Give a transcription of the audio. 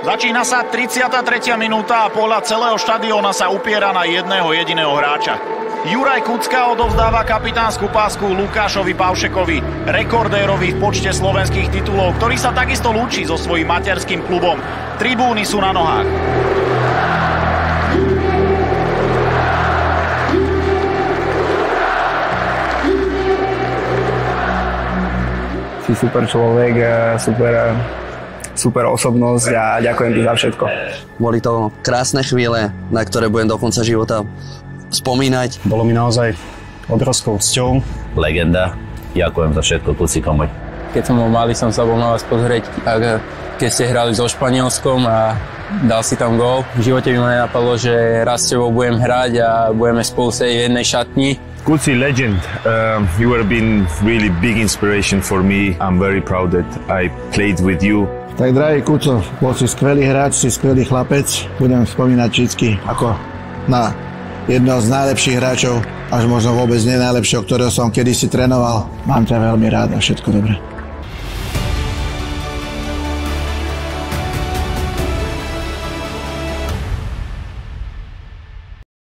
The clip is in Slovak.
Začína sa 33. minúta a pohľad celého štadióna sa upiera na jedného jediného hráča. Juraj Kucka odovzdáva kapitánsku pásku Lukášovi Pavšekovi, rekordérovi v počte slovenských titulov, ktorý sa takisto lúči so svojím materským klubom. Tribúny sú na nohách. Si super človek, super osobnosť a ďakujem ti za všetko. Boli to krásne chvíle, na ktoré budem do konca života spomínať. Bolo mi naozaj obrovskou cťou. Legenda. Ďakujem za všetko, kluci, komoď. Keď som bol malý, som sa bol na vás pozrieť, keď ste hrali so Španielskom a dal si tam gól. V živote by ma nenapadlo, že raz s tebou budem hrať a budeme spolu sedieť v jednej šatni. Kuci, legend. You have been really big inspiration for me. I'm very proud that I played with you. Tak drahý Kuco, bol si skvelý hráč, si skvelý chlapec. Budem spomínať vždycky ako na jedného z najlepších hráčov, až možno vôbec nie najlepšieho, ktorého som kedysi trénoval. Mám ťa veľmi rád a všetko dobré.